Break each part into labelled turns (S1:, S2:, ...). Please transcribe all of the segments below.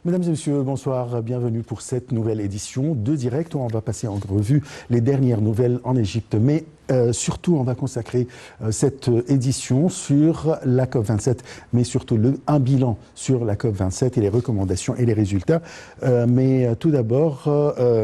S1: Mesdames et messieurs, bonsoir, bienvenue pour cette nouvelle édition de Direct où on va passer en revue les dernières nouvelles en Égypte. Mais surtout, on va consacrer cette édition sur la COP27, mais surtout un bilan sur la COP27 et les recommandations et les résultats. Mais tout d'abord,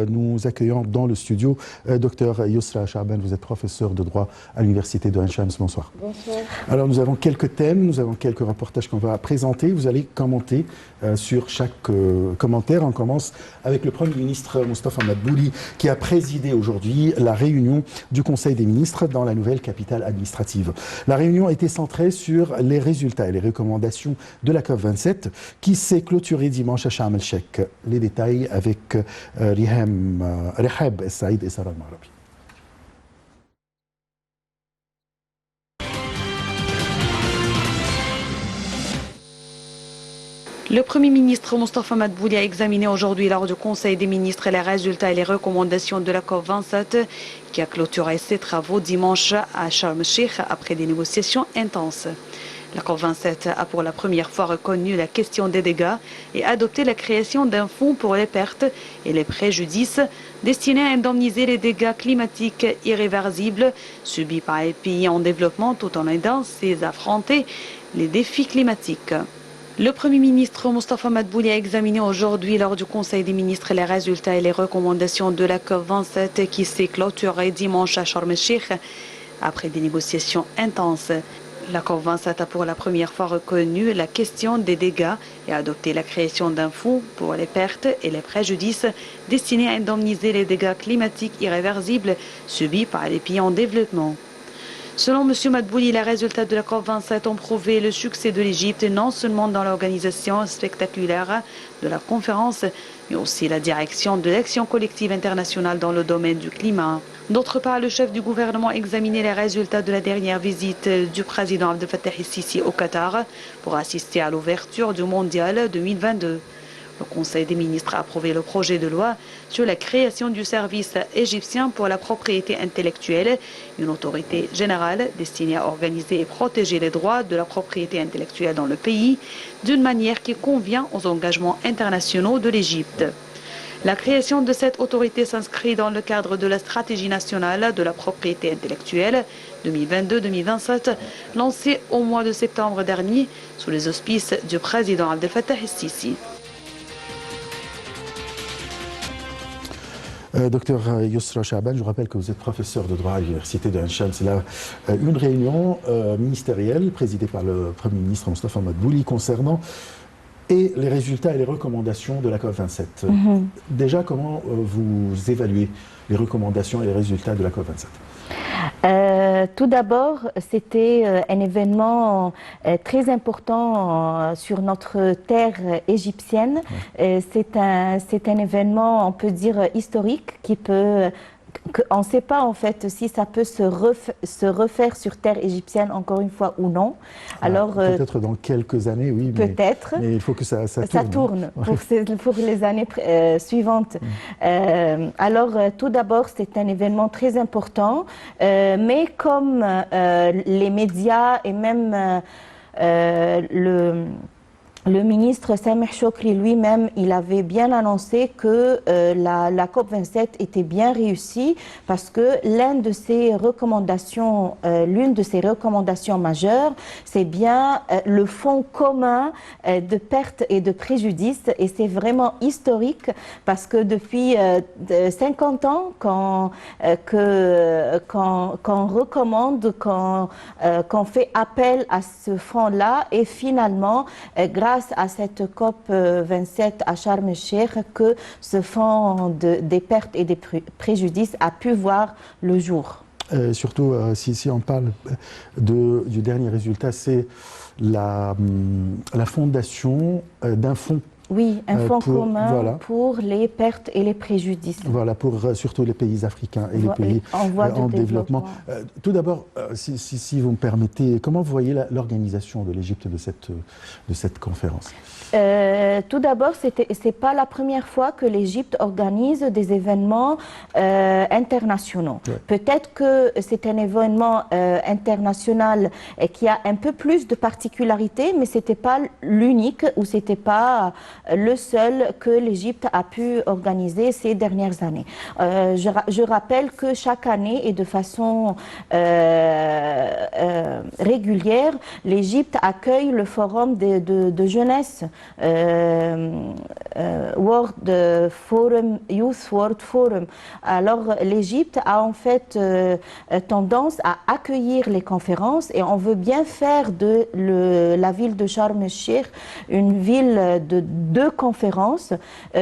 S1: nous accueillons dans le studio Dr Yousra Chaaban. Vous êtes professeur de droit à l'université de Ain Shams. Bonsoir.
S2: Bonsoir.
S1: Alors, nous avons quelques thèmes, nous avons quelques reportages qu'on va présenter. Vous allez commenter sur chaque commentaire. On commence avec le Premier ministre Moustapha Madbouli qui a présidé aujourd'hui la réunion du Conseil des ministres dans la nouvelle capitale administrative. La réunion était centrée sur les résultats et les recommandations de la COP27 qui s'est clôturée dimanche à Sharm el-Sheikh. Les détails avec Rehab Saïd et Sarah Marabi.
S2: Le Premier ministre Moustapha Madbouli a examiné aujourd'hui lors du Conseil des ministres les résultats et les recommandations de la COP27 qui a clôturé ses travaux dimanche à Sharm el-Sheikh après des négociations intenses. La COP27 a pour la première fois reconnu la question des dégâts et adopté la création d'un fonds pour les pertes et les préjudices destiné à indemniser les dégâts climatiques irréversibles subis par les pays en développement tout en aidant à affronter les défis climatiques. Le Premier ministre Moustapha Madbouli a examiné aujourd'hui lors du Conseil des ministres les résultats et les recommandations de la COP27 qui s'est clôturée dimanche à Sharm el-Sheikh après des négociations intenses. La COP27 a pour la première fois reconnu la question des dégâts et adopté la création d'un fonds pour les pertes et les préjudices destiné à indemniser les dégâts climatiques irréversibles subis par les pays en développement. Selon M. Madbouli, les résultats de la COP27 ont prouvé le succès de l'Égypte non seulement dans l'organisation spectaculaire de la conférence, mais aussi la direction de l'action collective internationale dans le domaine du climat. D'autre part, le chef du gouvernement a examiné les résultats de la dernière visite du président Abdel Fattah el-Sisi au Qatar pour assister à l'ouverture du Mondial 2022. Le Conseil des ministres a approuvé le projet de loi sur la création du service égyptien pour la propriété intellectuelle, une autorité générale destinée à organiser et protéger les droits de la propriété intellectuelle dans le pays d'une manière qui convient aux engagements internationaux de l'Égypte. La création de cette autorité s'inscrit dans le cadre de la stratégie nationale de la propriété intellectuelle 2022-2027, lancée au mois de septembre dernier sous les auspices du président Abdel Fattah el-Sisi.
S1: Docteur Yousra Chaaban, je vous rappelle que vous êtes professeur de droit à l'université de Ain Shams. C'est là une réunion ministérielle présidée par le Premier ministre Moustapha Madbouli concernant et les résultats et les recommandations de la COP27. Déjà, comment vous évaluez les recommandations et les résultats de la COP27?
S3: Tout d'abord, c'était un événement très important sur notre terre égyptienne. C'est un événement, on peut dire, historique qui peut... On ne sait pas en fait si ça peut se refaire sur terre égyptienne encore une fois ou non. Alors
S1: peut-être dans quelques années, oui.
S3: Peut-être.
S1: Mais il faut que ça tourne.
S3: Ça tourne pour les années suivantes. Alors tout d'abord, c'est un événement très important, mais comme les médias et même le ministre Sameh Chokri lui-même, il avait bien annoncé que la COP27 était bien réussie parce que l'une de ses recommandations majeures, c'est bien le fonds commun de pertes et de préjudices. Et c'est vraiment historique parce que depuis 50 ans qu'on recommande, qu'on fait appel à ce fonds-là et finalement, grâce à cette COP27 à Sharm el-Sheikh que ce fonds des pertes et des préjudices a pu voir le jour.
S1: Surtout, si on parle du dernier résultat, c'est la fondation d'un fonds.
S3: Oui, un fonds commun pour les pertes et les préjudices.
S1: Voilà, pour surtout les pays africains et les pays en développement. Tout d'abord, si vous me permettez, comment vous voyez l'organisation de l'Égypte de cette conférence?
S3: Tout d'abord, c'est pas la première fois que l'Égypte organise des événements internationaux. Ouais. Peut-être que c'est un événement international qui a un peu plus de particularités, mais c'était pas l'unique ou c'était pas le seul que l'Égypte a pu organiser ces dernières années. Je rappelle que chaque année et de façon régulière, l'Égypte accueille le forum de jeunesse, World Forum, Youth World Forum. Alors l'Égypte a en fait tendance à accueillir les conférences et on veut bien faire de la ville de Sharm el-Sheikh une ville de 2 conférences,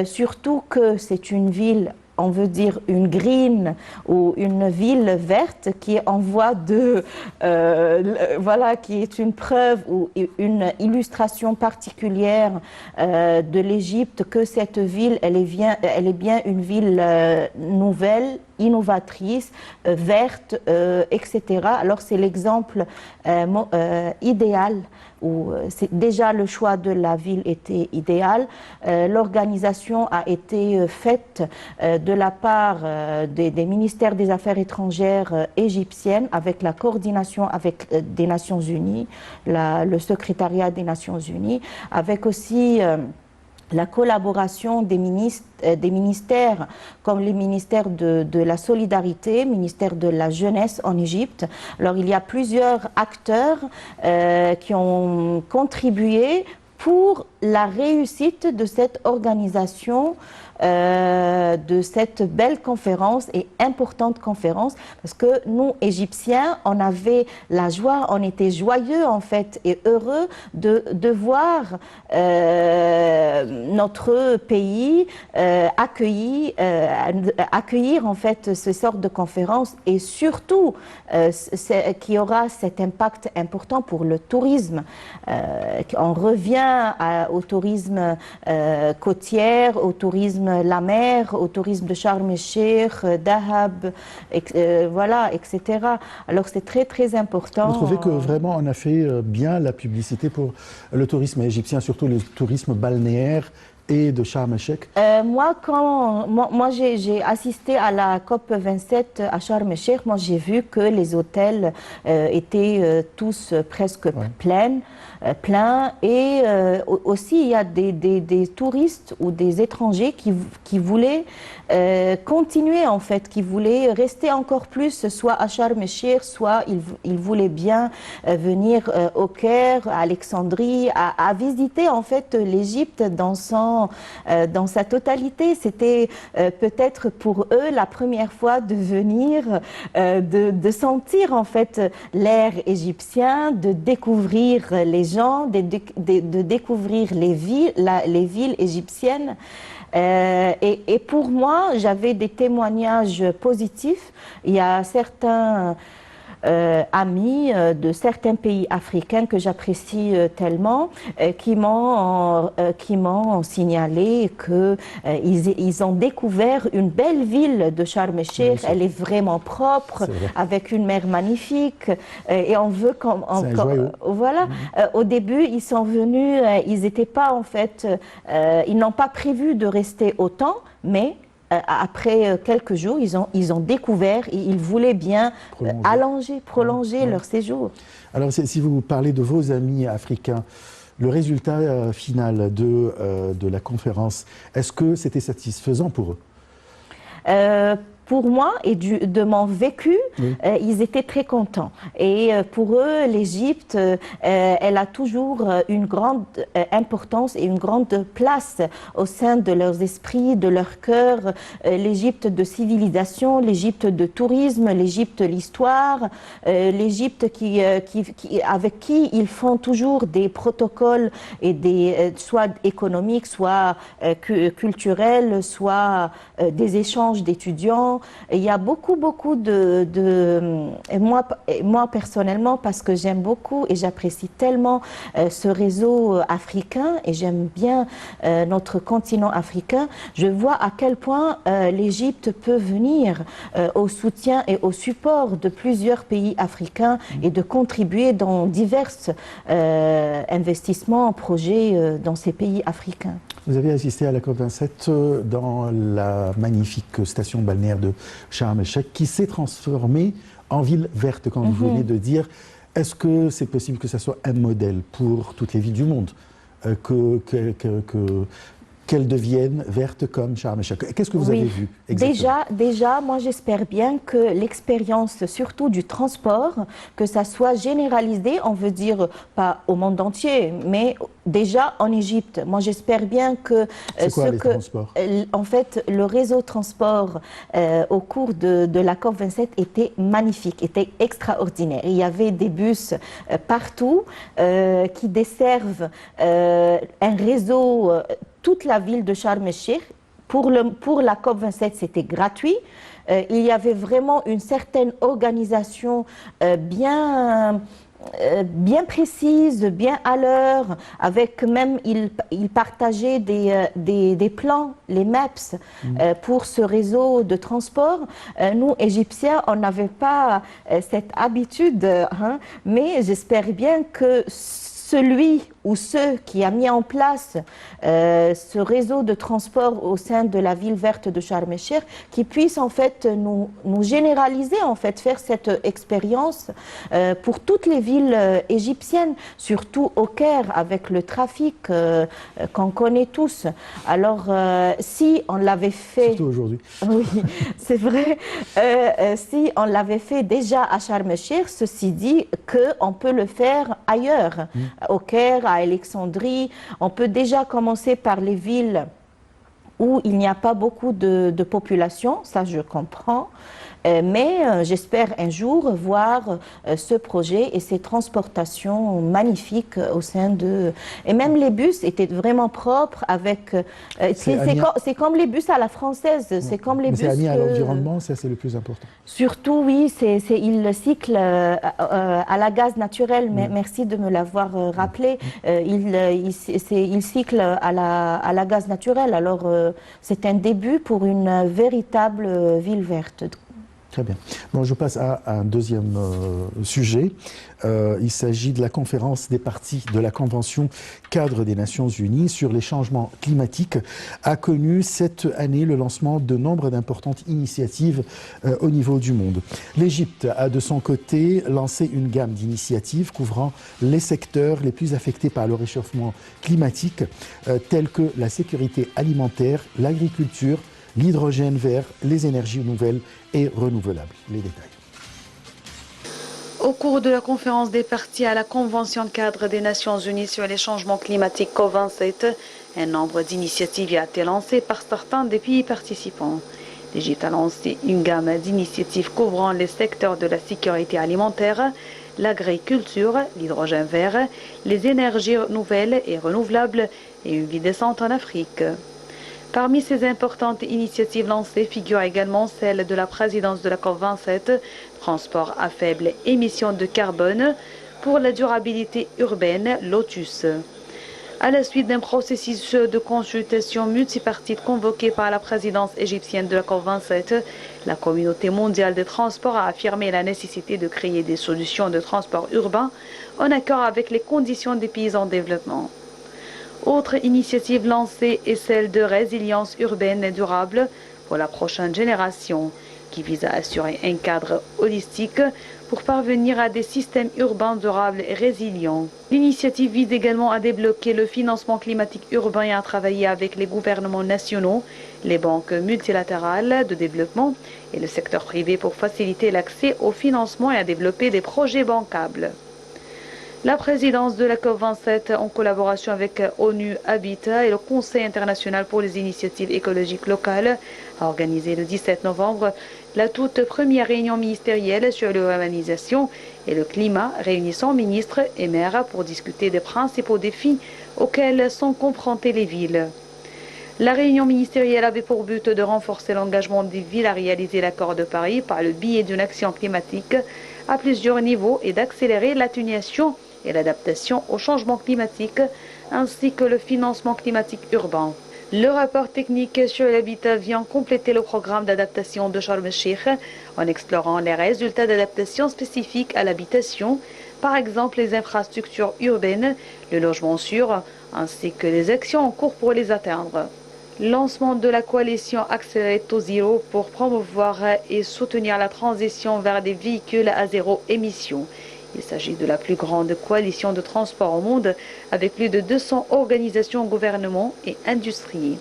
S3: surtout que c'est une ville, on veut dire une green ou une ville verte qui est en voie de, voilà, qui est une preuve ou une illustration particulière de l'Égypte que cette ville, elle est bien une ville nouvelle, innovatrice, verte, etc. Alors c'est l'exemple idéal où déjà le choix de la ville était idéal. L'organisation a été faite de la part des ministères des Affaires étrangères égyptiennes avec la coordination avec des Nations Unies, le secrétariat des Nations Unies, avec aussi la collaboration des ministères comme les ministères de la solidarité, ministère de la jeunesse en Égypte. Alors il y a plusieurs acteurs qui ont contribué pour la réussite de cette organisation, de cette belle conférence et importante conférence, parce que nous, Égyptiens, on avait la joie, on était joyeux en fait et heureux de voir notre pays accueillir en fait ce sort de conférence et surtout qui aura cet impact important pour le tourisme. On revient au tourisme côtier, au tourisme la mer, au tourisme de Sharm el-Sheikh, Dahab, voilà, etc. Alors c'est très très important.
S1: Vous trouvez que vraiment on a fait bien la publicité pour le tourisme égyptien, surtout le tourisme balnéaire et de Sharm el-Sheikh?
S3: Moi j'ai assisté à la COP 27 à Sharm el-Sheikh. Moi j'ai vu que les hôtels étaient tous presque pleins et aussi il y a des touristes ou des étrangers qui voulaient continuer en fait, qui voulaient rester encore plus soit à Sharm el-Sheikh, soit ils voulaient bien venir au Caire, à Alexandrie, à visiter en fait l'Égypte dans sa totalité. C'était peut-être pour eux la première fois de venir, de sentir en fait l'air égyptien, de découvrir les gens, de découvrir les villes égyptiennes. Et pour moi, j'avais des témoignages positifs. Il y a certains amis de certains pays africains que j'apprécie tellement, qui m'ont signalé qu'ils ont découvert une belle ville de Sharm el-Sheikh. Elle est vraiment propre, avec une mer magnifique, et on veut voilà. Au début, ils sont venus, ils n'étaient pas en fait, ils n'ont pas prévu de rester autant, mais après quelques jours, ils ont découvert et ils voulaient bien prolonger leur séjour.
S1: Alors, si vous parlez de vos amis africains, le résultat final de la conférence, est-ce que c'était satisfaisant pour eux?
S3: Pour moi et de mon vécu, ils étaient très contents. Et pour eux, l'Égypte, elle a toujours une grande importance et une grande place au sein de leurs esprits, de leur cœur. L'Égypte de civilisation, l'Égypte de tourisme, l'Égypte de l'histoire, l'Égypte avec qui ils font toujours des protocoles et soit économiques, soit culturels, soit des échanges d'étudiants. Il y a beaucoup et moi personnellement, parce que j'aime beaucoup et j'apprécie tellement ce réseau africain et j'aime bien notre continent africain, je vois à quel point l'Égypte peut venir au soutien et au support de plusieurs pays africains et de contribuer dans divers investissements, projets dans ces pays africains.
S1: Vous avez assisté à la COP27 dans la magnifique station balnéaire de Sharm el-Sheikh qui s'est transformée en ville verte, comme vous venez de dire. Est-ce que c'est possible que ça soit un modèle pour toutes les villes du monde, que qu'elle devienne verte comme Sharm el-Sheikh. Qu'est-ce que vous avez vu exactement?
S3: Déjà, moi j'espère bien que l'expérience, surtout du transport, que ça soit généralisé, on veut dire pas au monde entier, mais déjà en Égypte. Moi j'espère bien que
S1: c'est quoi, les transports?
S3: En fait, le réseau de transport au cours de la COP27 était magnifique, était extraordinaire. Il y avait des bus partout qui desservent un réseau, toute la ville de Sharm el-Sheikh. Pour la COP27, c'était gratuit. Il y avait vraiment une certaine organisation bien précise, bien à l'heure, avec même, ils partageaient des plans, les maps, pour ce réseau de transport. Nous, Égyptiens, on n'avait pas cette habitude, mais j'espère bien que celui ou ceux qui a mis en place ce réseau de transport au sein de la ville verte de Sharm el-Sheikh, qui puisse en fait nous généraliser, en fait, faire cette expérience pour toutes les villes égyptiennes, surtout au Caire, avec le trafic qu'on connaît tous. Alors, si on l'avait fait...
S1: Surtout aujourd'hui.
S3: Oui, c'est vrai. Si on l'avait fait déjà à Sharm el-Sheikh, ceci dit qu'on peut le faire ailleurs, au Caire, à Alexandrie. On peut déjà commencer par les villes où il n'y a pas beaucoup de population, ça je comprends. Mais j'espère un jour voir ce projet et ces transportations magnifiques au sein de... Et même les bus étaient vraiment propres avec... c'est comme les bus à la française, c'est comme les bus...
S1: C'est ami à l'environnement, ça c'est le plus important.
S3: Surtout, oui, il cycle à la gaz naturel, merci de me l'avoir rappelé. Il cycle à la gaz naturel, alors c'est un début pour une véritable ville verte.
S1: Très bien. Bon, je passe à un deuxième sujet. Il s'agit de la conférence des parties de la Convention cadre des Nations Unies sur les changements climatiques, a connu cette année le lancement de nombre d'importantes initiatives au niveau du monde. L'Égypte a de son côté lancé une gamme d'initiatives couvrant les secteurs les plus affectés par le réchauffement climatique, tels que la sécurité alimentaire, l'agriculture, l'hydrogène vert, les énergies nouvelles et renouvelables. Les détails.
S2: Au cours de la conférence des parties à la Convention cadre des Nations Unies sur les changements climatiques COP27, un nombre d'initiatives a été lancé par certains des pays participants. L'Égypte a lancé une gamme d'initiatives couvrant les secteurs de la sécurité alimentaire, l'agriculture, l'hydrogène vert, les énergies nouvelles et renouvelables et une vie décente en Afrique. Parmi ces importantes initiatives lancées figure également celle de la présidence de la COP27, transport à faible émission de carbone pour la durabilité urbaine, Lotus. À la suite d'un processus de consultation multipartite convoqué par la présidence égyptienne de la COP27, la communauté mondiale des transports a affirmé la nécessité de créer des solutions de transport urbain en accord avec les conditions des pays en développement. Autre initiative lancée est celle de résilience urbaine et durable pour la prochaine génération, qui vise à assurer un cadre holistique pour parvenir à des systèmes urbains durables et résilients. L'initiative vise également à débloquer le financement climatique urbain et à travailler avec les gouvernements nationaux, les banques multilatérales de développement et le secteur privé pour faciliter l'accès au financement et à développer des projets bancables. La présidence de la COP27, en collaboration avec ONU Habitat et le Conseil international pour les initiatives écologiques locales, a organisé le 17 novembre la toute première réunion ministérielle sur l'urbanisation et le climat, réunissant ministres et maires pour discuter des principaux défis auxquels sont confrontées les villes. La réunion ministérielle avait pour but de renforcer l'engagement des villes à réaliser l'accord de Paris par le biais d'une action climatique à plusieurs niveaux et d'accélérer l'atténuation et l'adaptation au changement climatique, ainsi que le financement climatique urbain. Le rapport technique sur l'habitat vient compléter le programme d'adaptation de Sharm el-Sheikh en explorant les résultats d'adaptation spécifiques à l'habitation, par exemple les infrastructures urbaines, le logement sûr, ainsi que les actions en cours pour les atteindre. Lancement de la coalition Accelerate to Zero pour promouvoir et soutenir la transition vers des véhicules à zéro émission. Il s'agit de la plus grande coalition de transport au monde avec plus de 200 organisations, gouvernements et industries.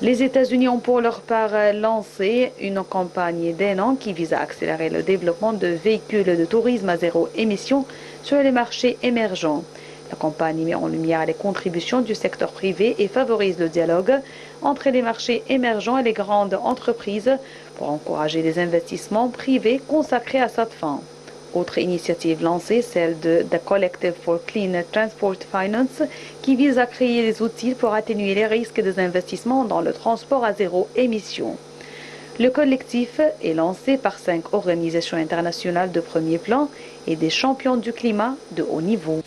S2: Les États-Unis ont pour leur part lancé une campagne d'1 an qui vise à accélérer le développement de véhicules de tourisme à zéro émission sur les marchés émergents. La campagne met en lumière les contributions du secteur privé et favorise le dialogue entre les marchés émergents et les grandes entreprises pour encourager les investissements privés consacrés à cette fin. Autre initiative lancée, celle de The Collective for Clean Transport Finance, qui vise à créer des outils pour atténuer les risques des investissements dans le transport à zéro émission. Le collectif est lancé par 5 organisations internationales de premier plan et des champions du climat de haut niveau.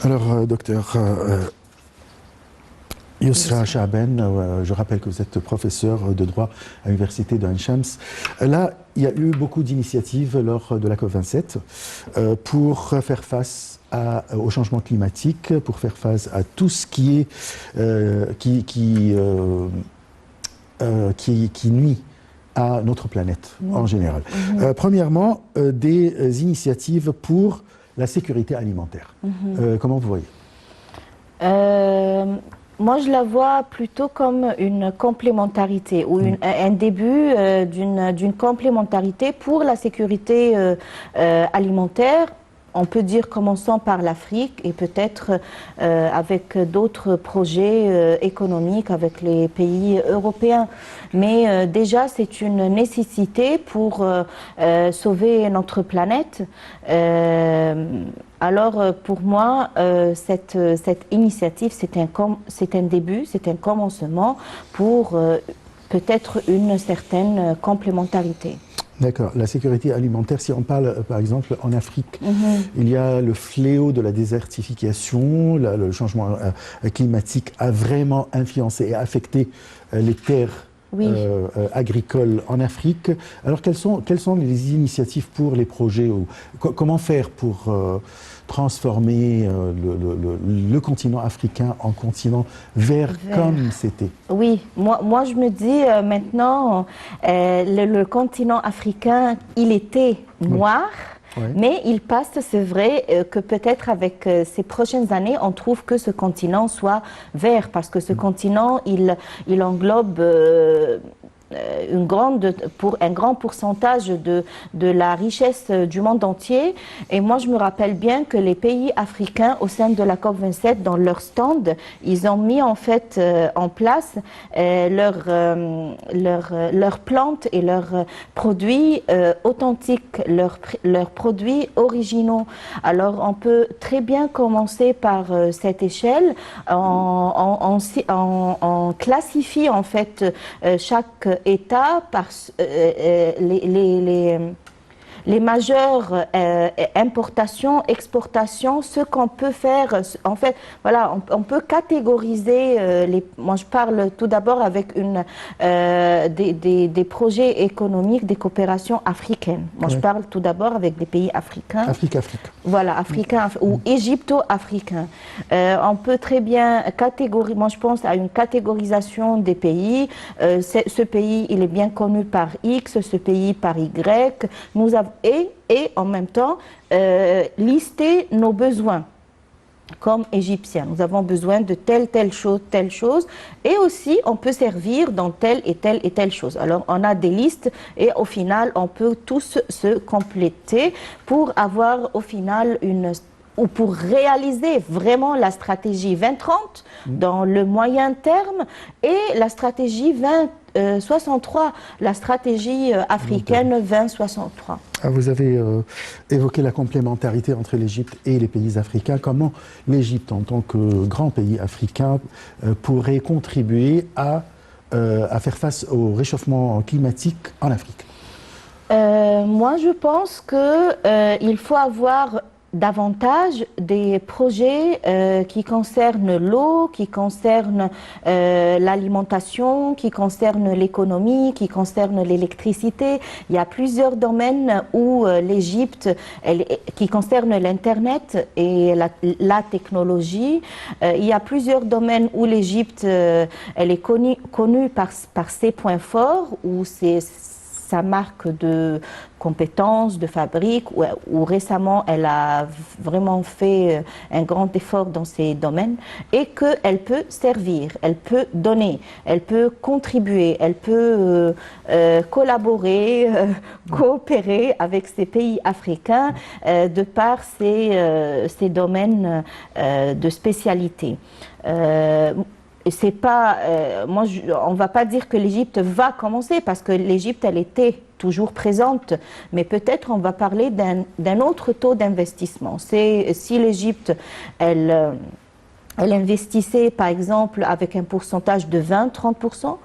S1: Alors, docteur Yousra Chaaben, je rappelle que vous êtes professeur de droit à l'université de Ain Shams. Là, il y a eu beaucoup d'initiatives lors de la COP27 pour faire face au changement climatique, pour faire face à tout ce qui est qui nuit à notre planète en général. Premièrement, des initiatives pour la sécurité alimentaire. Comment vous voyez?
S3: Moi, je la vois plutôt comme une complémentarité ou un début d'une complémentarité pour la sécurité alimentaire. On peut dire commençant par l'Afrique et peut-être avec d'autres projets économiques avec les pays européens. Mais déjà, c'est une nécessité pour sauver notre planète. Alors, pour moi, cette initiative, c'est un début, c'est un commencement pour peut-être une certaine complémentarité.
S1: D'accord. La sécurité alimentaire, si on parle par exemple en Afrique, il y a le fléau de la désertification, le changement climatique a vraiment influencé et affecté les terres agricoles en Afrique. Alors quelles sont les initiatives pour les projets comment faire pour transformer le continent africain en continent vert comme c'était?
S3: Oui, moi je me dis maintenant, le continent africain, il était noir. Oui. Mais il passe, c'est vrai, que peut-être avec ces prochaines années, on trouve que ce continent soit vert, parce que ce continent, il englobe un grand pourcentage de la richesse du monde entier. Et moi, je me rappelle bien que les pays africains, au sein de la COP27, dans leur stand, ils ont mis en fait en place leurs plantes et leurs produits authentiques, leurs produits originaux. Alors, on peut très bien commencer par cette échelle. On classifie en fait chaque État par les majeures importations, exportations, ce qu'on peut faire. En fait, voilà, on peut catégoriser moi, je parle tout d'abord avec des projets économiques, des coopérations africaines. Moi, je parle tout d'abord avec des pays africains.
S1: Afrique.
S3: Voilà, africains ou égypto-africains. On peut très bien catégoriser. Moi, je pense à une catégorisation des pays. Ce pays, il est bien connu par X, ce pays par Y. Nous avons et en même temps lister nos besoins comme Égyptiens. Nous avons besoin de telle chose, et aussi on peut servir dans telle et telle chose. Alors on a des listes et au final on peut tous se compléter pour avoir au final ou pour réaliser vraiment la stratégie 2030 dans le moyen terme et la stratégie 2063, la stratégie africaine 2063.
S1: Vous avez évoqué la complémentarité entre l'Égypte et les pays africains. Comment l'Égypte, en tant que grand pays africain, pourrait contribuer à faire face au réchauffement climatique en Afrique?
S3: Moi, je pense qu'il faut avoir davantage des projets qui concernent l'eau, qui concernent l'alimentation, qui concernent l'économie, qui concernent l'électricité. Il y a plusieurs domaines où l'Égypte, qui concernent l'Internet et la technologie, il y a plusieurs domaines où l'Égypte, elle est connue par ses points forts, où sa marque de compétences, de fabrique, où récemment elle a vraiment fait un grand effort dans ces domaines, et qu'elle peut servir, elle peut donner, elle peut contribuer, elle peut collaborer, coopérer avec ces pays africains de par ces domaines de spécialité. C'est pas, on va pas dire que l'Égypte va commencer, parce que l'Égypte, elle était toujours présente, mais peut-être on va parler d'un autre taux d'investissement. C'est si l'Égypte, elle investissait par exemple avec un pourcentage de 20-30%,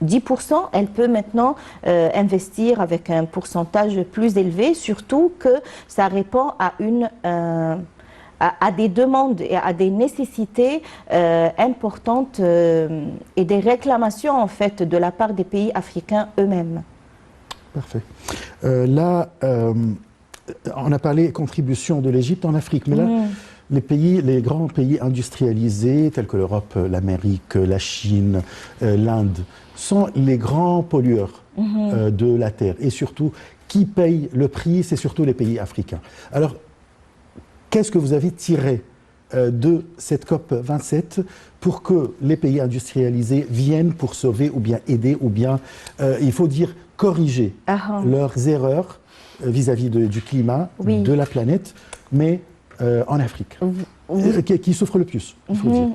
S3: 10%, elle peut maintenant investir avec un pourcentage plus élevé, surtout que ça répond à des demandes et à des nécessités importantes et des réclamations en fait de la part des pays africains eux-mêmes.
S1: Parfait. Là, on a parlé contribution de l'Égypte en Afrique, mais là, les grands pays industrialisés tels que l'Europe, l'Amérique, la Chine, l'Inde, sont les grands pollueurs de la Terre. Et surtout, qui paye le prix, c'est surtout les pays africains. Alors, qu'est-ce que vous avez tiré de cette COP 27 pour que les pays industrialisés viennent pour sauver ou bien aider ou bien, il faut dire, corriger leurs erreurs vis-à-vis du climat, de la planète, mais en Afrique, qui souffre le plus, il faut dire.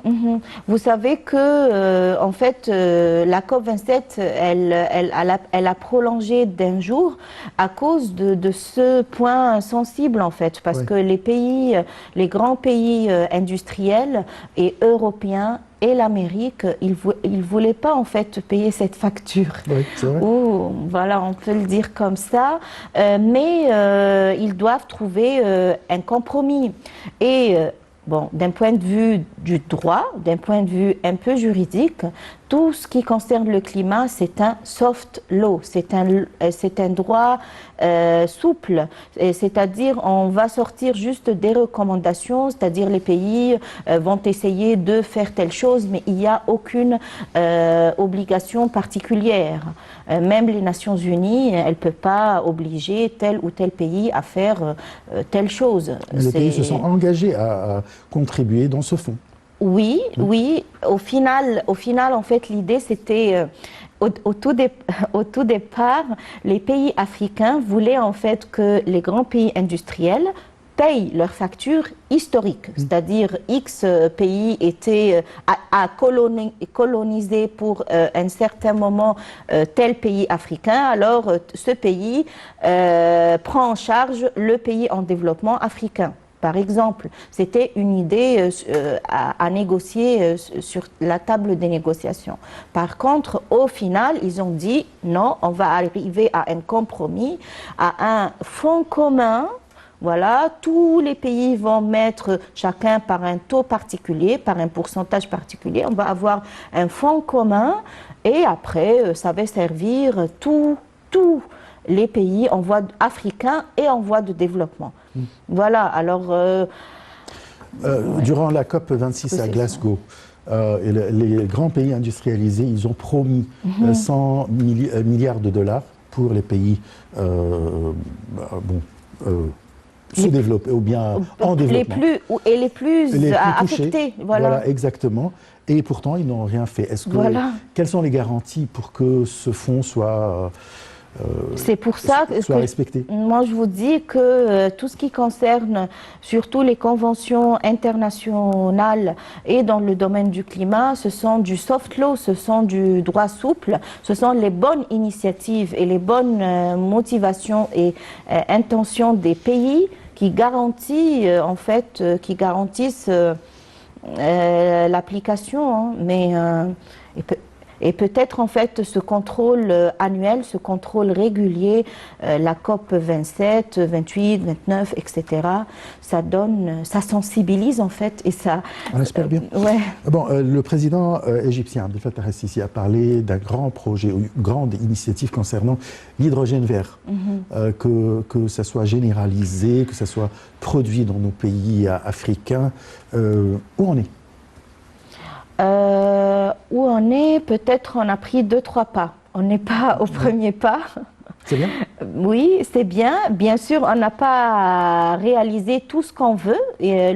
S3: Vous savez que, en fait, la COP27, elle a prolongé d'un jour à cause de ce point sensible, en fait, parce que les grands pays industriels et européens et l'Amérique, ils ne voulaient pas en fait payer cette facture.
S1: Oui, c'est vrai.
S3: Voilà, on peut le dire comme ça. Mais ils doivent trouver un compromis. Et bon, d'un point de vue du droit, d'un point de vue un peu juridique, tout ce qui concerne le climat, c'est un soft law, c'est un droit souple, c'est-à-dire on va sortir juste des recommandations, c'est-à-dire les pays vont essayer de faire telle chose, mais il n'y a aucune obligation particulière. Même les Nations Unies, elles ne peuvent pas obliger tel ou tel pays à faire telle chose.
S1: Mais les pays se sont engagés à contribuer dans ce fonds.
S3: Oui, oui. Au final, en fait, l'idée, c'était au tout départ, les pays africains voulaient en fait que les grands pays industriels payent leurs factures historiques, c'est-à-dire X pays a colonisé pour un certain moment tel pays africain, alors ce pays prend en charge le pays en développement africain. Par exemple, c'était une idée à négocier sur la table des négociations. Par contre, au final, ils ont dit non, on va arriver à un compromis, à un fonds commun. Voilà, tous les pays vont mettre chacun par un taux particulier, par un pourcentage particulier. On va avoir un fonds commun et après, ça va servir tous les pays en voie africains et en voie de développement. Voilà, alors...
S1: Durant la COP 26 à Glasgow, les grands pays industrialisés, ils ont promis 100 milliards de dollars pour les pays sous-développés ou bien en développement.
S3: Les plus affectés.
S1: Voilà, exactement. Et pourtant, ils n'ont rien fait. Quelles sont les garanties pour que ce fonds soit...
S3: c'est pour ça que
S1: respecté.
S3: Moi je vous dis que tout ce qui concerne surtout les conventions internationales et dans le domaine du climat, ce sont du soft law, ce sont du droit souple, ce sont les bonnes initiatives et les bonnes motivations et intentions des pays qui garantissent l'application, et peut-être en fait ce contrôle annuel, ce contrôle régulier, la COP 27, 28, 29, etc., ça sensibilise en fait et ça...
S1: On espère bien. Bon, le président égyptien Abdel Fattah el-Sisi a parlé d'un grand projet, une grande initiative concernant l'hydrogène vert, que ça soit généralisé, que ça soit produit dans nos pays africains. Où on est?
S3: Où on est, peut-être on a pris 2-3 pas. On n'est pas au premier pas.
S1: C'est bien?
S3: Oui, c'est bien. Bien sûr, on n'a pas réalisé tout ce qu'on veut. Et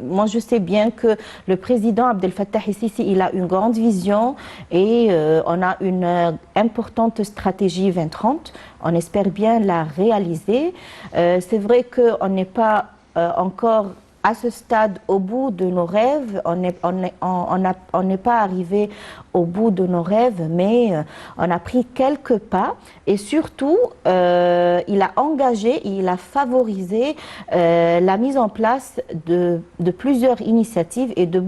S3: moi, je sais bien que le président Abdel Fattah el-Sisi, il a une grande vision et on a une importante stratégie 2030. On espère bien la réaliser. C'est vrai qu'on n'est pas encore à ce stade au bout de nos rêves. On n'est pas arrivé au bout de nos rêves, mais on a pris quelques pas et surtout il a engagé, il a favorisé la mise en place de plusieurs initiatives et de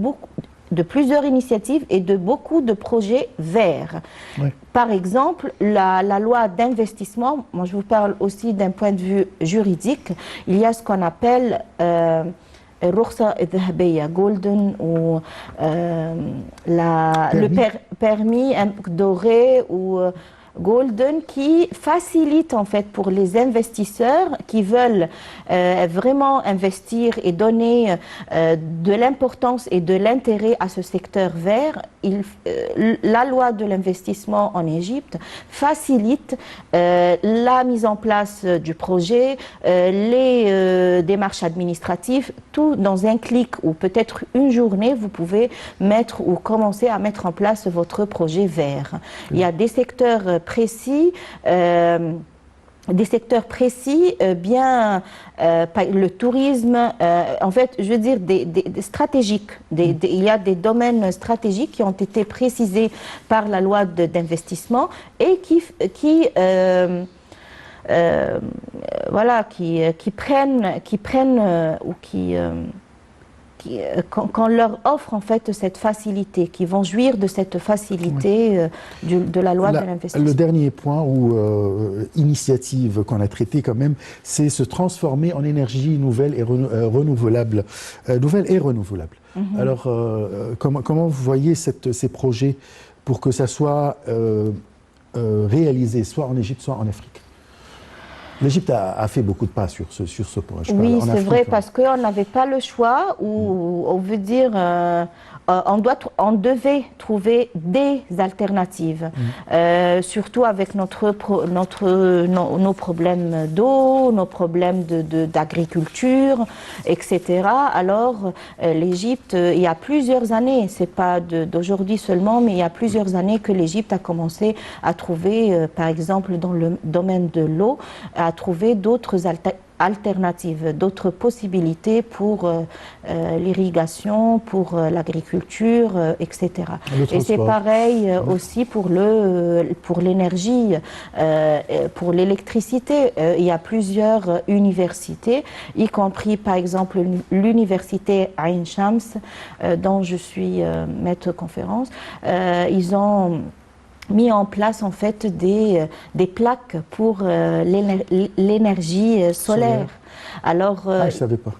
S3: beaucoup de projets verts.
S1: Oui.
S3: Par exemple, la loi d'investissement, moi je vous parle aussi d'un point de vue juridique, il y a ce qu'on appelle الرخصة الذهبية golden ou le permis doré ou golden qui facilite en fait pour les investisseurs qui veulent vraiment investir et donner de l'importance et de l'intérêt à ce secteur vert. La loi de l'investissement en Égypte facilite la mise en place du projet, les démarches administratives, tout dans un clic ou peut-être une journée, vous pouvez mettre ou commencer à mettre en place votre projet vert. Il y a des secteurs précis, bien le tourisme, en fait, je veux dire des stratégiques. Il y a des domaines stratégiques qui ont été précisés par la loi d'investissement et qui prennent ou qu'on leur offre en fait cette facilité, qui vont jouir de cette facilité de la loi de l'investissement.
S1: Le dernier point ou initiative qu'on a traité quand même, c'est se transformer en énergie nouvelle et renouvelable. Alors, comment vous voyez ces projets pour que ça soit réalisé, soit en Égypte, soit en Afrique? L'Égypte a fait beaucoup de pas sur ce point.
S3: Oui, c'est vrai, parce qu'on n'avait pas le choix, ou on veut dire, on devait trouver des alternatives, surtout avec nos problèmes d'eau, nos problèmes d'agriculture, etc. Alors, l'Égypte, il y a plusieurs années, c'est pas d'aujourd'hui seulement, mais il y a plusieurs années que l'Égypte a commencé à trouver, par exemple, dans le domaine de l'eau, à trouver d'autres alternatives, d'autres possibilités pour l'irrigation, pour l'agriculture, etc. Et c'est pareil aussi pour l'énergie, pour l'électricité. Il y a plusieurs universités, y compris par exemple l'université Ain Shams, dont je suis maître de conférence. Ils ont mis en place en fait des plaques pour l'énergie solaire. Alors,
S1: je ne savais pas.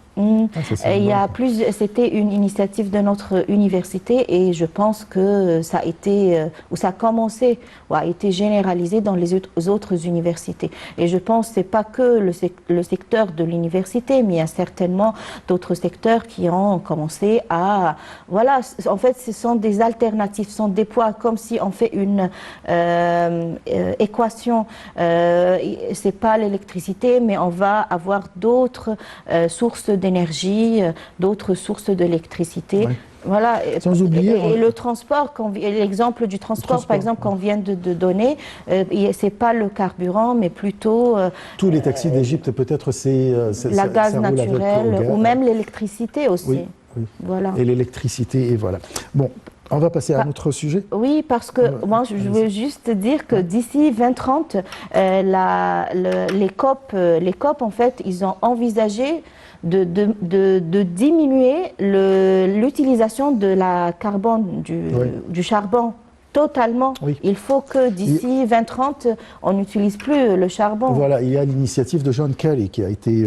S3: C'était une initiative de notre université et je pense que ça a été, ou ça a commencé, ou a été généralisé dans les autres universités. Et je pense que ce n'est pas que le secteur de l'université, mais il y a certainement d'autres secteurs qui ont commencé à... Voilà, en fait, ce sont des alternatives, ce sont des poids, comme si on fait une équation. Ce n'est pas l'électricité, mais on va avoir d'autres sources d'énergie, d'autres sources d'électricité.
S1: Ouais.
S3: Voilà.
S1: Sans oublier...
S3: Et le transport, l'exemple du transport, par exemple, qu'on vient de donner, ce n'est pas le carburant, mais plutôt...
S1: tous les taxis d'Égypte, peut-être, c'est...
S3: la gaz naturel, ou même l'électricité aussi.
S1: Oui, oui.
S3: Voilà.
S1: Et l'électricité, et voilà. Bon, on va passer à un autre sujet.
S3: Oui, parce que moi, je veux juste dire que d'ici 2030, les COP, en fait, ils ont envisagé de diminuer l'utilisation de la carbone, du charbon totalement. Oui. Il faut que d'ici 2030, on n'utilise plus le charbon.
S1: Voilà, il y a l'initiative de John Kerry qui a été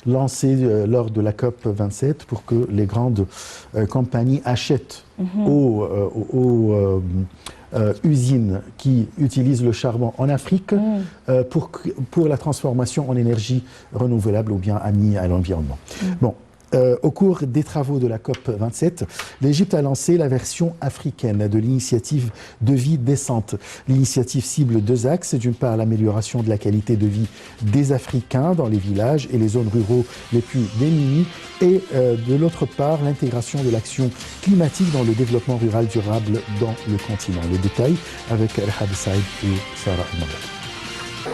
S1: lancée lors de la COP 27 pour que les grandes compagnies achètent aux usines qui utilisent le charbon en Afrique pour la transformation en énergie renouvelable ou bien amie à l'environnement. Bon, Au cours des travaux de la COP27, l'Égypte a lancé la version africaine de l'initiative de vie décente. L'initiative cible deux axes. D'une part, l'amélioration de la qualité de vie des Africains dans les villages et les zones ruraux les plus démunis. Et de l'autre part, l'intégration de l'action climatique dans le développement rural durable dans le continent. Les détails avec Rahab Saïd et Sarah Al-Maghreb.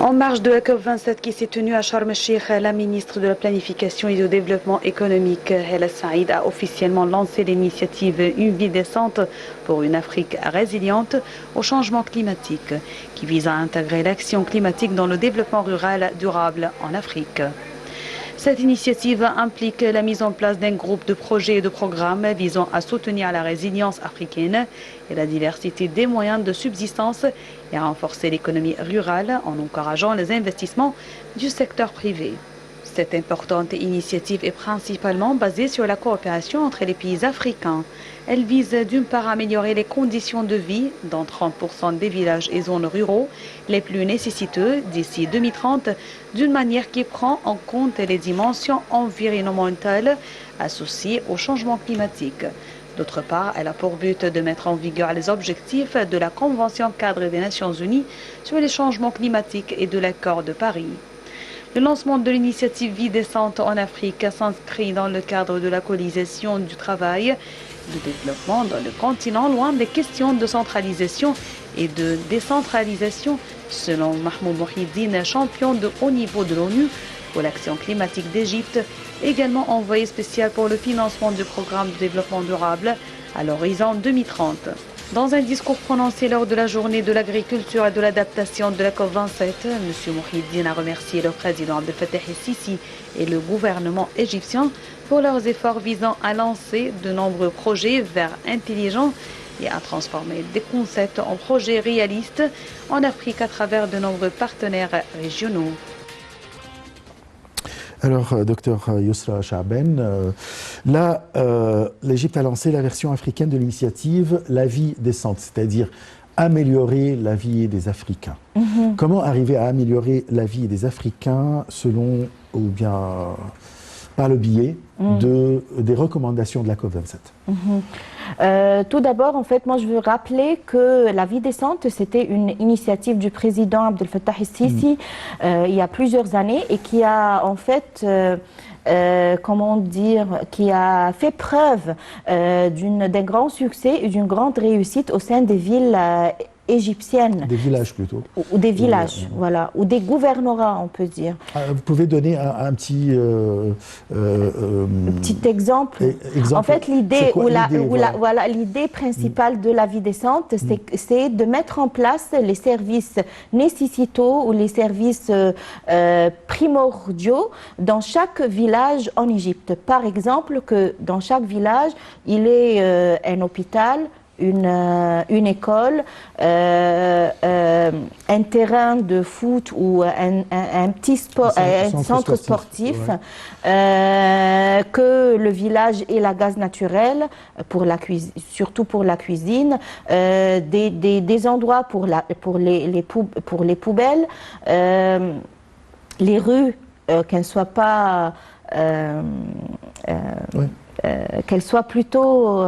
S2: En marge de la COP27 qui s'est tenue à Sharm el-Sheikh, la ministre de la Planification et du Développement économique, Hala Saïd, a officiellement lancé l'initiative Une vie décente pour une Afrique résiliente au changement climatique, qui vise à intégrer l'action climatique dans le développement rural durable en Afrique. Cette initiative implique la mise en place d'un groupe de projets et de programmes visant à soutenir la résilience africaine et la diversité des moyens de subsistance et à renforcer l'économie rurale en encourageant les investissements du secteur privé. Cette importante initiative est principalement basée sur la coopération entre les pays africains. Elle vise d'une part à améliorer les conditions de vie dans 30% des villages et zones ruraux les plus nécessiteux d'ici 2030, d'une manière qui prend en compte les dimensions environnementales associées au changement climatique. D'autre part, elle a pour but de mettre en vigueur les objectifs de la Convention cadre des Nations Unies sur les changements climatiques et de l'accord de Paris. Le lancement de l'initiative Vie décente en Afrique s'inscrit dans le cadre de la coalisation du travail de développement dans le continent, loin des questions de centralisation et de décentralisation, selon Mahmoud Mohiddine, champion de haut niveau de l'ONU pour l'action climatique d'Égypte, également envoyé spécial pour le financement du programme de développement durable à l'horizon 2030. Dans un discours prononcé lors de la journée de l'agriculture et de l'adaptation de la COP27, M. Mohiddine a remercié le président Abdel Fattah el-Sisi et le gouvernement égyptien pour leurs efforts visant à lancer de nombreux projets verts intelligents et à transformer des concepts en projets réalistes en Afrique à travers de nombreux partenaires régionaux.
S1: Alors, docteur Yousra Chaaben, là, l'Égypte a lancé la version africaine de l'initiative La vie décente, c'est-à-dire améliorer la vie des Africains. Comment arriver à améliorer la vie des Africains selon, ou bien par le biais des recommandations de la COP27?
S3: Tout d'abord, en fait, moi je veux rappeler que la vie décente, c'était une initiative du président Abdel Fattah el-Sisi il y a plusieurs années et qui a en fait, comment dire, qui a fait preuve d'un grand succès et d'une grande réussite au sein des villes égyptienes.
S1: Des villages plutôt.
S3: Ou des villages, voilà, ou des gouvernorats, on peut dire.
S1: Vous pouvez donner un petit
S3: exemple. En fait, l'idée l'idée principale de la vie décente, c'est de mettre en place les services nécessitaux ou les services primordiaux dans chaque village en Égypte. Par exemple, que dans chaque village, il y ait un hôpital, une école, un terrain de foot ou un petit centre sportif, ouais. Que le village ait la gaz naturel, surtout pour la cuisine, des endroits pour les poubelles, les rues, qu'elles ne soient pas...
S1: ouais.
S3: Qu'elles soient plutôt...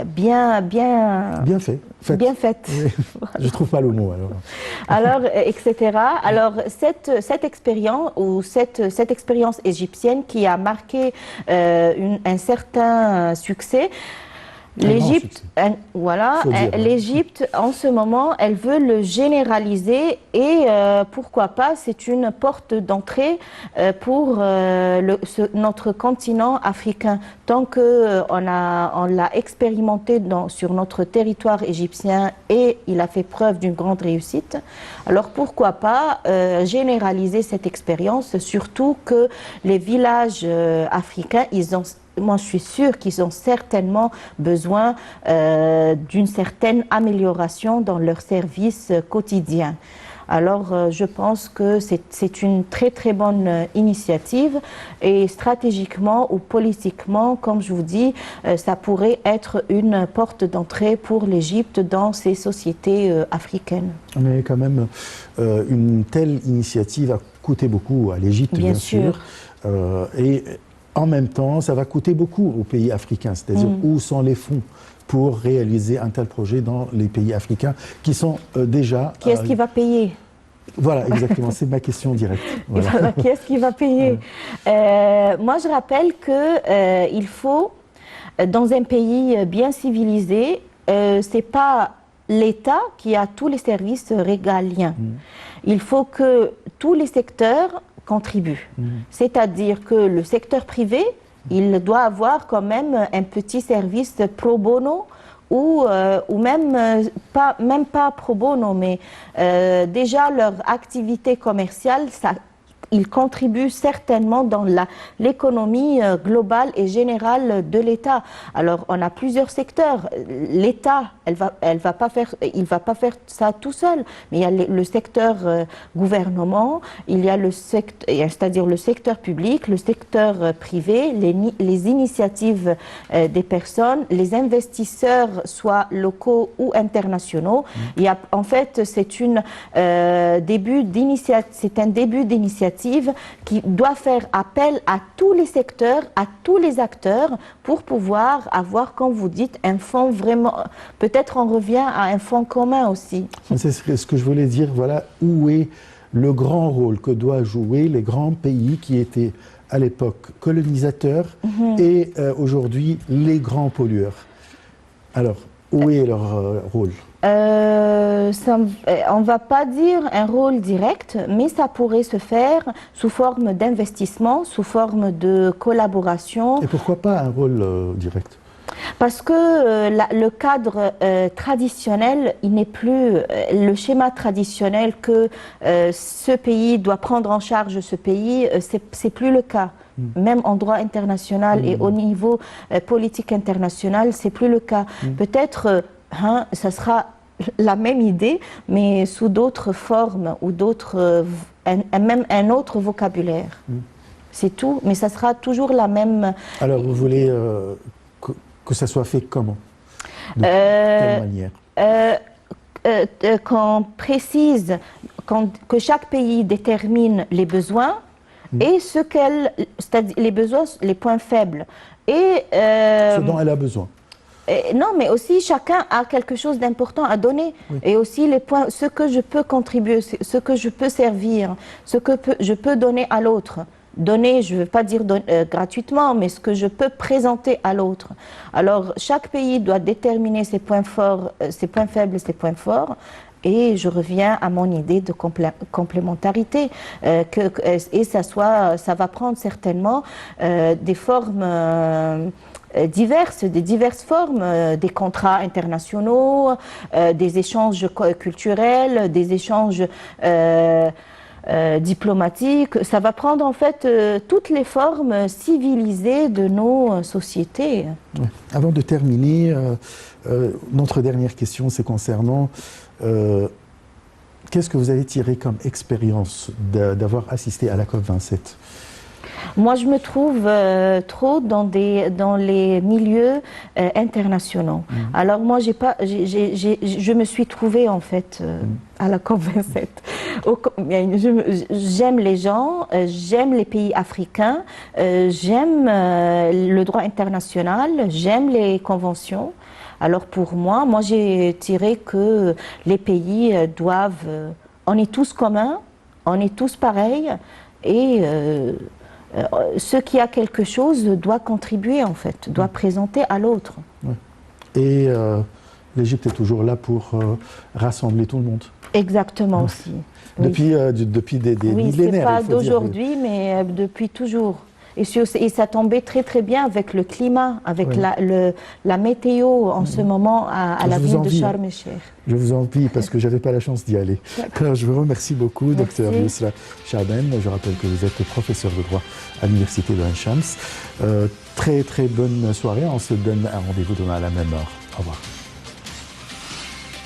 S3: bien faites.
S1: Oui. Je trouve pas le mot
S3: alors, etc. Alors cette expérience ou cette expérience égyptienne qui a marqué un certain succès. L'Égypte, l'Égypte en ce moment, elle veut le généraliser et pourquoi pas, c'est une porte d'entrée pour notre continent africain. Tant qu'on l'a expérimenté sur notre territoire égyptien et il a fait preuve d'une grande réussite, alors pourquoi pas généraliser cette expérience, surtout que les villages africains, moi, je suis sûre qu'ils ont certainement besoin d'une certaine amélioration dans leurs services quotidiens. Alors, je pense que c'est une très très bonne initiative et stratégiquement ou politiquement, comme je vous dis, ça pourrait être une porte d'entrée pour l'Égypte dans ces sociétés africaines.
S1: Mais quand même, une telle initiative a coûté beaucoup à l'Égypte, bien sûr. Et En même temps, ça va coûter beaucoup aux pays africains, c'est-à-dire où sont les fonds pour réaliser un tel projet dans les pays africains qui sont déjà...
S3: Qui est-ce qui va payer?
S1: Voilà, exactement, c'est ma question directe. Voilà.
S3: Qui est-ce qui va payer? Moi, je rappelle qu'il faut, dans un pays bien civilisé, c'est pas l'État qui a tous les services régaliens. Il faut que tous les secteurs contribuent. C'est-à-dire que le secteur privé, il doit avoir quand même un petit service pro bono ou même pas pro bono, mais déjà leur activité commerciale, ils contribuent certainement dans l'économie globale et générale de l'État. Alors, on a plusieurs secteurs. L'État, il va pas faire ça tout seul. Mais il y a le secteur gouvernement, il y a c'est-à-dire le secteur public, le secteur privé, les initiatives des personnes, les investisseurs, soit locaux ou internationaux. Il y a, en fait, c'est un début d'initiative qui doit faire appel à tous les secteurs, à tous les acteurs pour pouvoir avoir, comme vous dites, un fonds vraiment... Peut-être on revient à un fonds commun aussi.
S1: C'est ce que je voulais dire, voilà, où est le grand rôle que doivent jouer les grands pays qui étaient à l'époque colonisateurs et aujourd'hui les grands pollueurs. Alors, où est leur rôle?
S3: On ne va pas dire un rôle direct, mais ça pourrait se faire sous forme d'investissement, sous forme de collaboration.
S1: Et pourquoi pas un rôle direct?
S3: Parce que le cadre traditionnel, il n'est plus le schéma traditionnel que ce pays doit prendre en charge ce pays, c'est plus le cas. Même en droit international et au niveau politique international, c'est plus le cas. Peut-être ça sera la même idée, mais sous d'autres formes ou même un autre vocabulaire. C'est tout, mais ça sera toujours la même...
S1: Alors, vous voulez que ça soit fait comment? De quelle manière?
S3: Qu'on précise que chaque pays détermine les besoins et c'est-à-dire les besoins, les points faibles. Et,
S1: ce dont elle a besoin.
S3: Non, mais aussi chacun a quelque chose d'important à donner. Et aussi les points, ce que je peux contribuer, ce que je peux servir, ce que je peux donner à l'autre. Donner, je ne veux pas dire gratuitement, mais ce que je peux présenter à l'autre. Alors, chaque pays doit déterminer ses points forts, ses points faibles, ses points forts. Et je reviens à mon idée de complémentarité. Et ça va prendre certainement des formes... des diverses formes, des contrats internationaux, des échanges culturels, des échanges diplomatiques. Ça va prendre en fait toutes les formes civilisées de nos sociétés.
S1: Ouais. Avant de terminer, notre dernière question, c'est concernant qu'est-ce que vous avez tiré comme expérience d'avoir assisté à la COP27?
S3: Moi, je me trouve trop dans les milieux internationaux. Alors moi, je me suis trouvée en fait à la COP27. J'aime les gens, j'aime les pays africains, j'aime le droit international, j'aime les conventions. Alors pour moi, j'ai tiré que les pays doivent... on est tous communs, on est tous pareils et... ce qui a quelque chose doit contribuer en fait, doit présenter à l'autre.
S1: Ouais. Et l'Égypte est toujours là pour rassembler tout le monde.
S3: Exactement aussi.
S1: Depuis des millénaires.
S3: Oui, c'est pas d'aujourd'hui, mais depuis toujours. Et ça tombait très très bien avec le climat, avec la météo en ce moment à la ville de Sharm el-Sheikh.
S1: Je vous envie parce que je n'avais pas la chance d'y aller. Alors, je vous remercie beaucoup, Dr Yousra Chaaben. Je rappelle que vous êtes professeur de droit à l'université de Ain Shams. Très très bonne soirée. On se donne un rendez-vous demain à la même heure. Au revoir.